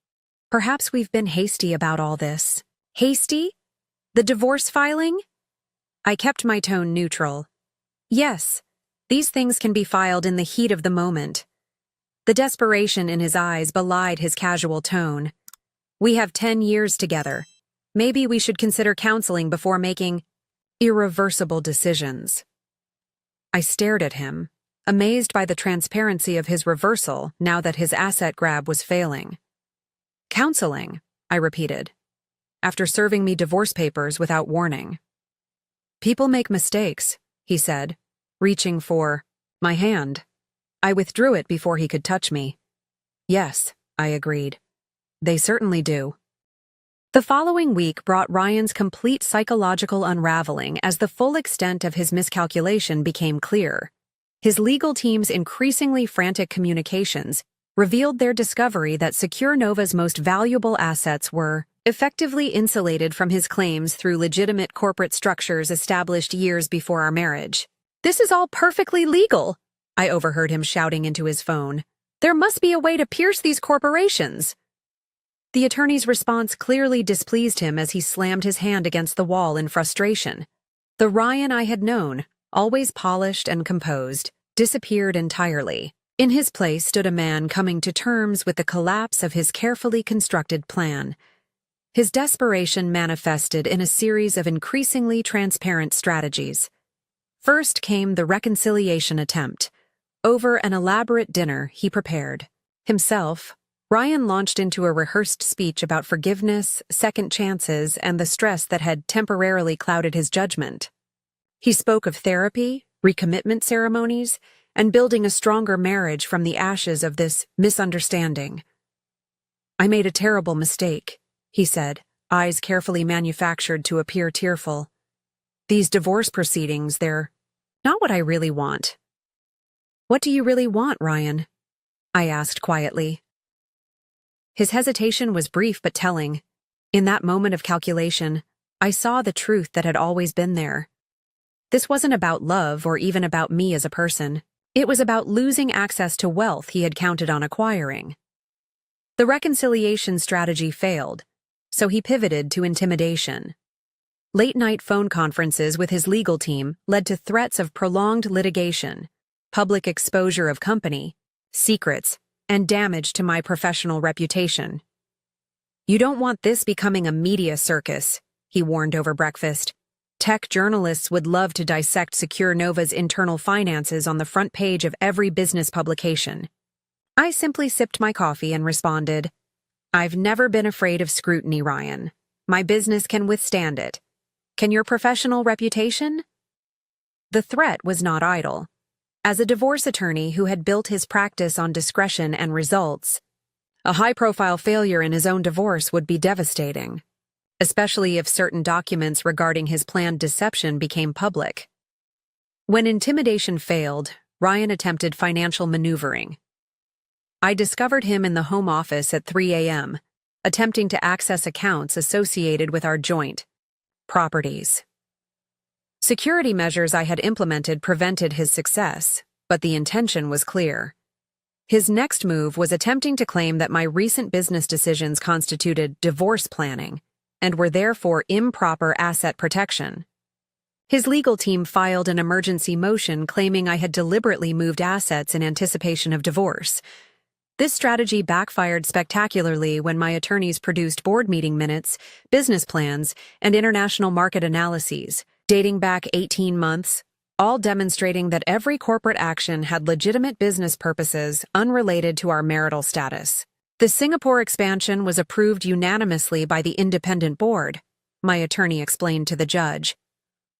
Perhaps we've been hasty about all this. Hasty? The divorce filing? I kept my tone neutral. Yes, these things can be filed in the heat of the moment. The desperation in his eyes belied his casual tone. We have 10 years together. Maybe we should consider counseling before making irreversible decisions. I stared at him, amazed by the transparency of his reversal now that his asset grab was failing. Counseling, I repeated, after serving me divorce papers without warning. People make mistakes, he said, reaching for my hand. I withdrew it before he could touch me. Yes, I agreed. They certainly do. The following week brought Ryan's complete psychological unraveling as the full extent of his miscalculation became clear. His legal team's increasingly frantic communications revealed their discovery that Secure Nova's most valuable assets were effectively insulated from his claims through legitimate corporate structures established years before our marriage. This is all perfectly legal, I overheard him shouting into his phone. There must be a way to pierce these corporations. The attorney's response clearly displeased him as he slammed his hand against the wall in frustration. The Ryan I had known, always polished and composed, disappeared entirely. In his place stood a man coming to terms with the collapse of his carefully constructed plan. His desperation manifested in a series of increasingly transparent strategies. First came the reconciliation attempt. Over an elaborate dinner he prepared. Himself, Ryan launched into a rehearsed speech about forgiveness, second chances, and the stress that had temporarily clouded his judgment. He spoke of therapy, recommitment ceremonies, and building a stronger marriage from the ashes of this misunderstanding. I made a terrible mistake, he said, eyes carefully manufactured to appear tearful. These divorce proceedings, they're not what I really want. What do you really want, Ryan? I asked quietly. His hesitation was brief but telling. In that moment of calculation, I saw the truth that had always been there. This wasn't about love or even about me as a person. It was about losing access to wealth he had counted on acquiring. The reconciliation strategy failed, so he pivoted to intimidation. Late-night phone conferences with his legal team led to threats of prolonged litigation, public exposure of company, secrets, and damage to my professional reputation. You don't want this becoming a media circus, he warned over breakfast. Tech journalists would love to dissect Secure Nova's internal finances on the front page of every business publication. I simply sipped my coffee and responded, I've never been afraid of scrutiny, Ryan. My business can withstand it. Can your professional reputation? The threat was not idle. As a divorce attorney who had built his practice on discretion and results, a high-profile failure in his own divorce would be devastating, especially if certain documents regarding his planned deception became public. When intimidation failed, Ryan attempted financial maneuvering. I discovered him in the home office at 3 a.m., attempting to access accounts associated with our joint properties. Security measures I had implemented prevented his success, but the intention was clear. His next move was attempting to claim that my recent business decisions constituted divorce planning and were therefore improper asset protection. His legal team filed an emergency motion claiming I had deliberately moved assets in anticipation of divorce. This strategy backfired spectacularly when my attorneys produced board meeting minutes, business plans, and international market analyses, dating back 18 months, all demonstrating that every corporate action had legitimate business purposes unrelated to our marital status. The Singapore expansion was approved unanimously by the independent board, my attorney explained to the judge.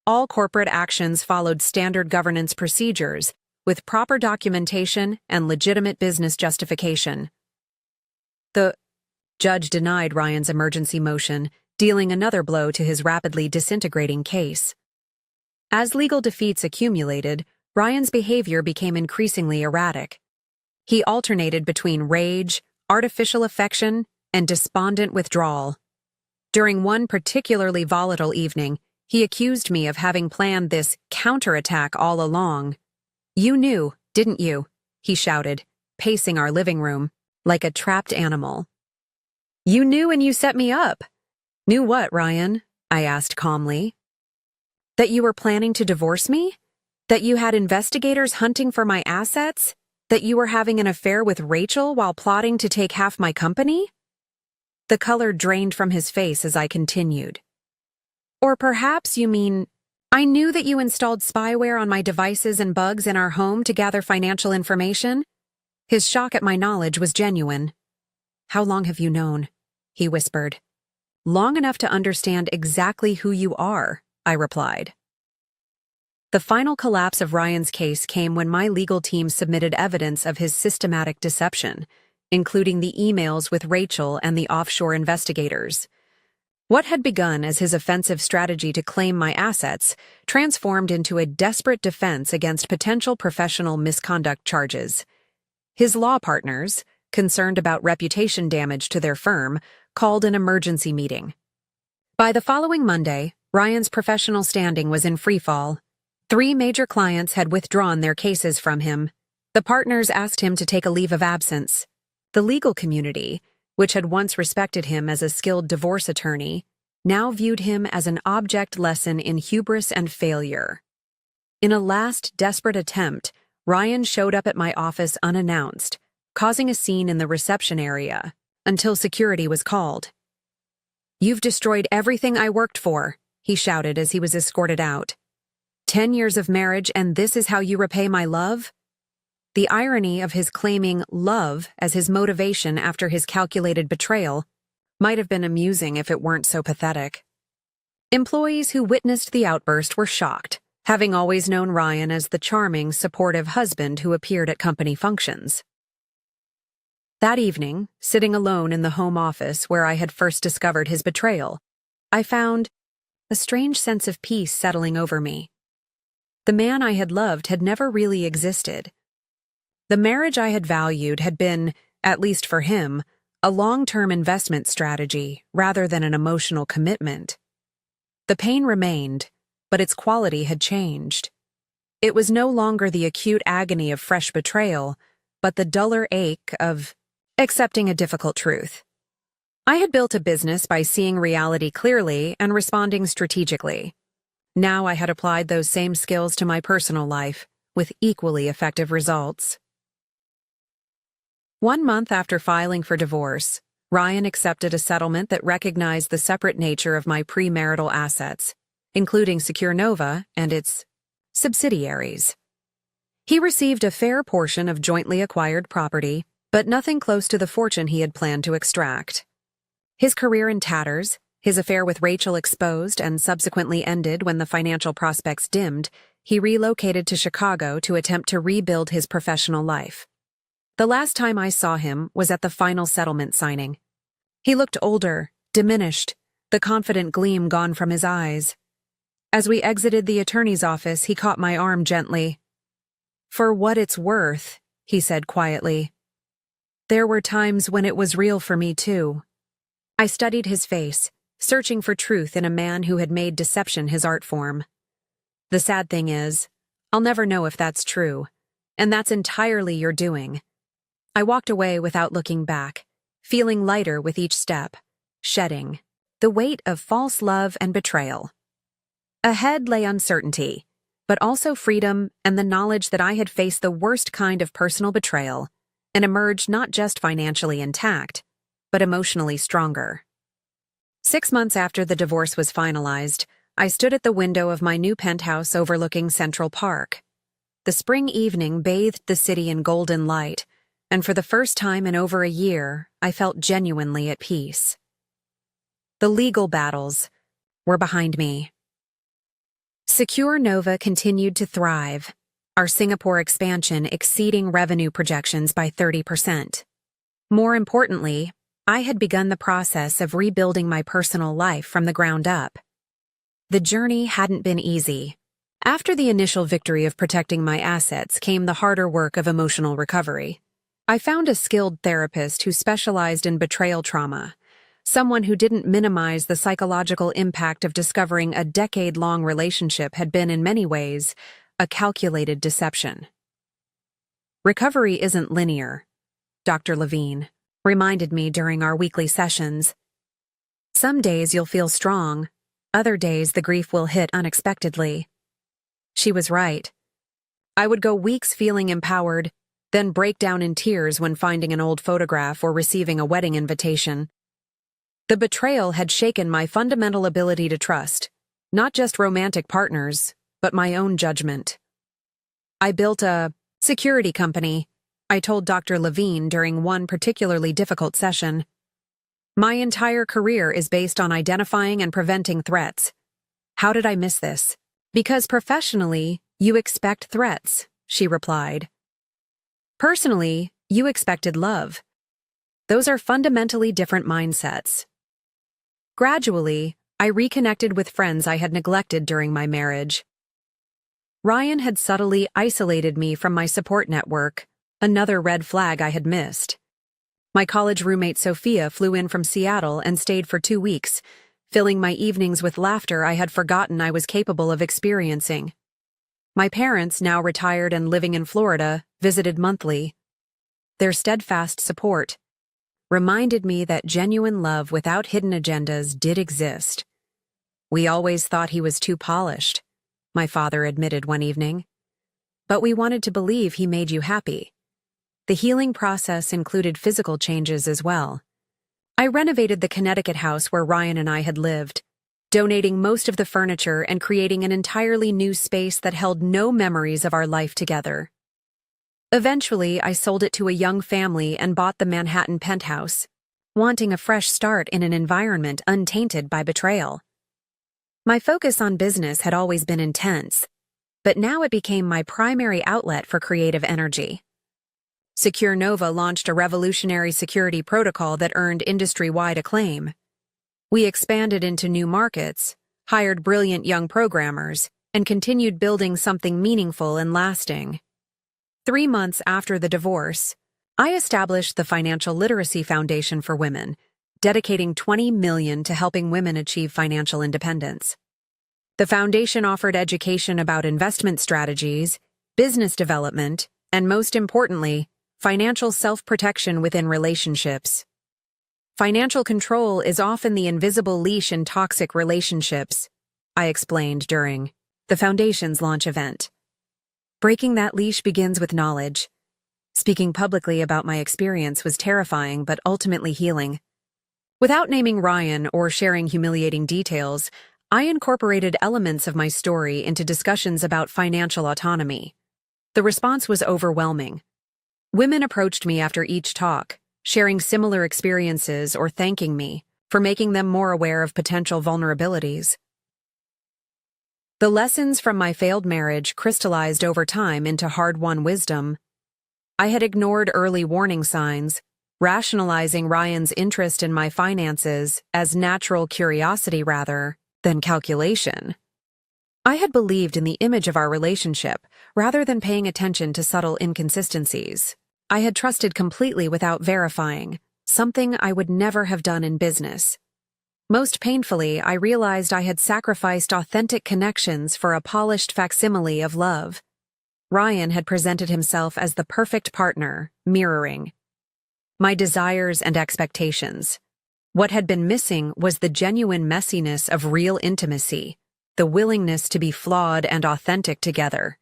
All corporate actions followed standard governance procedures, with proper documentation and legitimate business justification. The judge denied Ryan's emergency motion, dealing another blow to his rapidly disintegrating case. As legal defeats accumulated, Ryan's behavior became increasingly erratic. He alternated between rage, artificial affection, and despondent withdrawal. During one particularly volatile evening, he accused me of having planned this counterattack all along. You knew, didn't you? He shouted, pacing our living room like a trapped animal. You knew and you set me up. Knew what, Ryan? I asked calmly. That you were planning to divorce me? That you had investigators hunting for my assets? That you were having an affair with Rachel while plotting to take half my company? The color drained from his face as I continued. Or perhaps you mean, I knew that you installed spyware on my devices and bugs in our home to gather financial information? His shock at my knowledge was genuine. How long have you known? He whispered. Long enough to understand exactly who you are, I replied. The final collapse of Ryan's case came when my legal team submitted evidence of his systematic deception, including the emails with Rachel and the offshore investigators. What had begun as his offensive strategy to claim my assets transformed into a desperate defense against potential professional misconduct charges. His law partners, concerned about reputation damage to their firm, called an emergency meeting. By the following Monday, Ryan's professional standing was in freefall. 3 major clients had withdrawn their cases from him. The partners asked him to take a leave of absence. The legal community, which had once respected him as a skilled divorce attorney, now viewed him as an object lesson in hubris and failure. In a last desperate attempt, Ryan showed up at my office unannounced, causing a scene in the reception area, until security was called. "You've destroyed everything I worked for," he shouted as he was escorted out. 10 years of marriage, and this is how you repay my love? The irony of his claiming love as his motivation after his calculated betrayal might have been amusing if it weren't so pathetic. Employees who witnessed the outburst were shocked, having always known Ryan as the charming, supportive husband who appeared at company functions. That evening, sitting alone in the home office where I had first discovered his betrayal, I found a strange sense of peace settling over me. The man I had loved had never really existed. The marriage I had valued had been, at least for him, a long-term investment strategy rather than an emotional commitment. The pain remained, but its quality had changed. It was no longer the acute agony of fresh betrayal, but the duller ache of accepting a difficult truth. I had built a business by seeing reality clearly and responding strategically. Now I had applied those same skills to my personal life, with equally effective results. 1 month after filing for divorce, Ryan accepted a settlement that recognized the separate nature of my premarital assets, including Secure Nova and its subsidiaries. He received a fair portion of jointly acquired property, but nothing close to the fortune he had planned to extract. His career in tatters, his affair with Rachel exposed and subsequently ended when the financial prospects dimmed, he relocated to Chicago to attempt to rebuild his professional life. The last time I saw him was at the final settlement signing. He looked older, diminished, the confident gleam gone from his eyes. As we exited the attorney's office, he caught my arm gently. "For what it's worth," he said quietly. "There were times when it was real for me too." I studied his face, searching for truth in a man who had made deception his art form. The sad thing is, I'll never know if that's true, and that's entirely your doing. I walked away without looking back, feeling lighter with each step, shedding the weight of false love and betrayal. Ahead lay uncertainty, but also freedom and the knowledge that I had faced the worst kind of personal betrayal and emerged not just financially intact, but emotionally stronger. 6 months after the divorce was finalized, I stood at the window of my new penthouse overlooking Central Park. The spring evening bathed the city in golden light, and for the first time in over a year, I felt genuinely at peace. The legal battles were behind me. Secure Nova continued to thrive, our Singapore expansion exceeding revenue projections by 30%. More importantly, I had begun the process of rebuilding my personal life from the ground up. The journey hadn't been easy. After the initial victory of protecting my assets came the harder work of emotional recovery. I found a skilled therapist who specialized in betrayal trauma, someone who didn't minimize the psychological impact of discovering a decade-long relationship had been in many ways a calculated deception. Recovery isn't linear, Dr. Levine reminded me during our weekly sessions. Some days you'll feel strong, other days the grief will hit unexpectedly. She was right. I would go weeks feeling empowered, then break down in tears when finding an old photograph or receiving a wedding invitation. The betrayal had shaken my fundamental ability to trust, not just romantic partners, but my own judgment. I built a security company, I told Dr. Levine during one particularly difficult session. My entire career is based on identifying and preventing threats. How did I miss this? Because professionally, you expect threats, she replied. Personally, you expected love. Those are fundamentally different mindsets. Gradually, I reconnected with friends I had neglected during my marriage. Ryan had subtly isolated me from my support network, another red flag I had missed. My college roommate Sophia flew in from Seattle and stayed for 2 weeks, filling my evenings with laughter I had forgotten I was capable of experiencing. My parents, now retired and living in Florida, visited monthly. Their steadfast support reminded me that genuine love without hidden agendas did exist. "We always thought he was too polished," my father admitted one evening. "But we wanted to believe he made you happy." The healing process included physical changes as well. I renovated the Connecticut house where Ryan and I had lived, donating most of the furniture and creating an entirely new space that held no memories of our life together. Eventually, I sold it to a young family and bought the Manhattan penthouse, wanting a fresh start in an environment untainted by betrayal. My focus on business had always been intense, but now it became my primary outlet for creative energy. Secure Nova launched a revolutionary security protocol that earned industry-wide acclaim. We expanded into new markets, hired brilliant young programmers, and continued building something meaningful and lasting. 3 months after the divorce, I established the Financial Literacy Foundation for Women, dedicating $20 million to helping women achieve financial independence. The foundation offered education about investment strategies, business development, and most importantly, financial self-protection within relationships. Financial control is often the invisible leash in toxic relationships, I explained during the foundation's launch event. Breaking that leash begins with knowledge. Speaking publicly about my experience was terrifying but ultimately healing. Without naming Ryan or sharing humiliating details, I incorporated elements of my story into discussions about financial autonomy. The response was overwhelming. Women approached me after each talk, sharing similar experiences or thanking me for making them more aware of potential vulnerabilities. The lessons from my failed marriage crystallized over time into hard-won wisdom. I had ignored early warning signs, rationalizing Ryan's interest in my finances as natural curiosity rather than calculation. I had believed in the image of our relationship rather than paying attention to subtle inconsistencies. I had trusted completely without verifying, something I would never have done in business. Most painfully, I realized I had sacrificed authentic connections for a polished facsimile of love. Ryan had presented himself as the perfect partner, mirroring my desires and expectations. What had been missing was the genuine messiness of real intimacy, the willingness to be flawed and authentic together.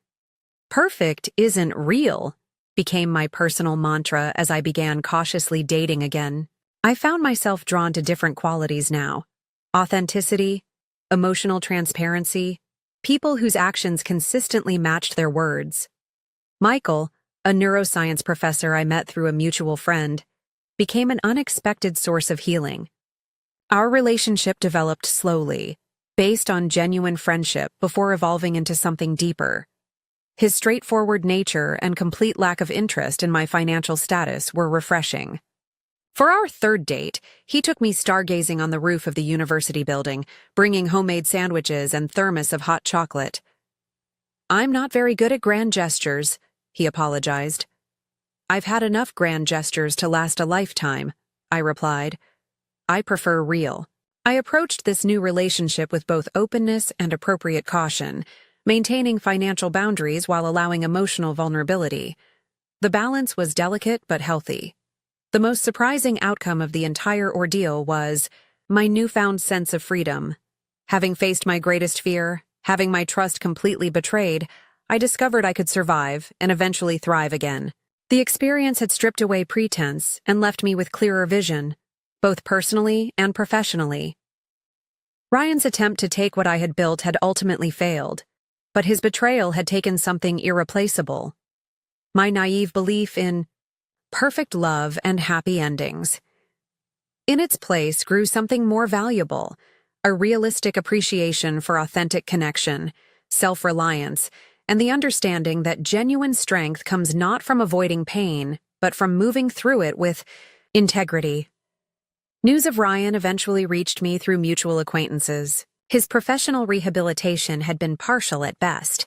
"Perfect isn't real," became my personal mantra as I began cautiously dating again. I found myself drawn to different qualities now: authenticity, emotional transparency, people whose actions consistently matched their words. Michael, a neuroscience professor I met through a mutual friend, became an unexpected source of healing. Our relationship developed slowly, based on genuine friendship before evolving into something deeper. His straightforward nature and complete lack of interest in my financial status were refreshing. For our third date, he took me stargazing on the roof of the university building, bringing homemade sandwiches and thermos of hot chocolate. "I'm not very good at grand gestures," he apologized. "I've had enough grand gestures to last a lifetime," I replied. "I prefer real." I approached this new relationship with both openness and appropriate caution, maintaining financial boundaries while allowing emotional vulnerability. The balance was delicate but healthy. The most surprising outcome of the entire ordeal was my newfound sense of freedom. Having faced my greatest fear, having my trust completely betrayed, I discovered I could survive and eventually thrive again. The experience had stripped away pretense and left me with clearer vision, both personally and professionally. Ryan's attempt to take what I had built had ultimately failed, but his betrayal had taken something irreplaceable: my naive belief in perfect love and happy endings. In its place grew something more valuable: a realistic appreciation for authentic connection, self-reliance, and the understanding that genuine strength comes not from avoiding pain, but from moving through it with integrity. News of Ryan eventually reached me through mutual acquaintances. His professional rehabilitation had been partial at best.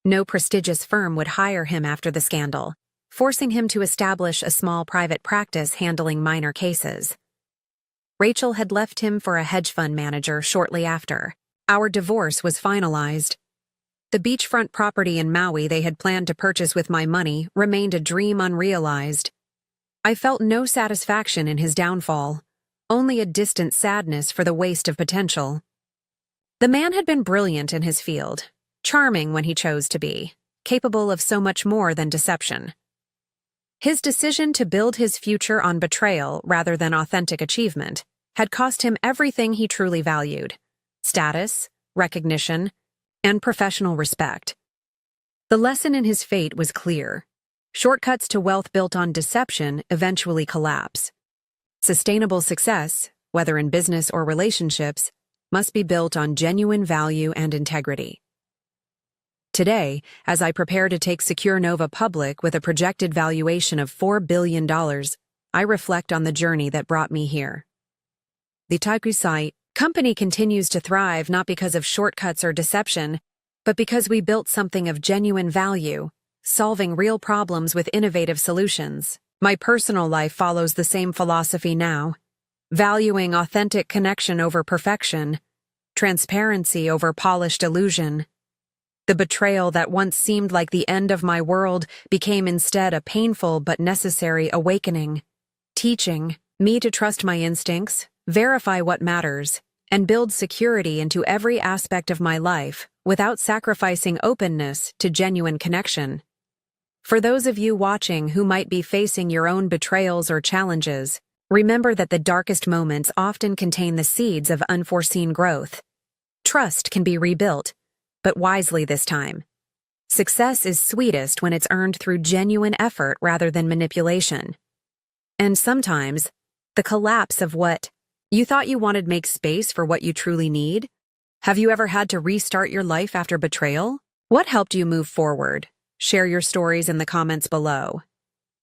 No prestigious firm would hire him after the scandal, forcing him to establish a small private practice handling minor cases. Rachel had left him for a hedge fund manager shortly after. Our divorce was finalized. The beachfront property in Maui they had planned to purchase with my money remained a dream unrealized. I felt no satisfaction in his downfall, only a distant sadness for the waste of potential. The man had been brilliant in his field, charming when he chose to be, capable of so much more than deception. His decision to build his future on betrayal rather than authentic achievement had cost him everything he truly valued: status, recognition, and professional respect. The lesson in his fate was clear. Shortcuts to wealth built on deception eventually collapse. Sustainable success, whether in business or relationships, must be built on genuine value and integrity. Today, as I prepare to take Secure Nova public with a projected valuation of $4 billion, I reflect on the journey that brought me here. The Takusai company continues to thrive not because of shortcuts or deception, but because we built something of genuine value, solving real problems with innovative solutions. My personal life follows the same philosophy now, valuing authentic connection over perfection, transparency over polished illusion. The betrayal that once seemed like the end of my world became instead a painful but necessary awakening, teaching me to trust my instincts, verify what matters, and build security into every aspect of my life without sacrificing openness to genuine connection. For those of you watching who might be facing your own betrayals or challenges, remember that the darkest moments often contain the seeds of unforeseen growth. Trust can be rebuilt, but wisely this time. Success is sweetest when it's earned through genuine effort rather than manipulation. And sometimes, the collapse of what you thought you wanted makes space for what you truly need. Have you ever had to restart your life after betrayal? What helped you move forward? Share your stories in the comments below.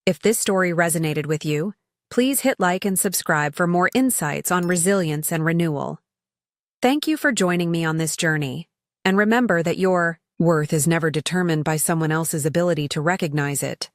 If this story resonated with you, please hit like and subscribe for more insights on resilience and renewal. Thank you for joining me on this journey, and remember that your worth is never determined by someone else's ability to recognize it.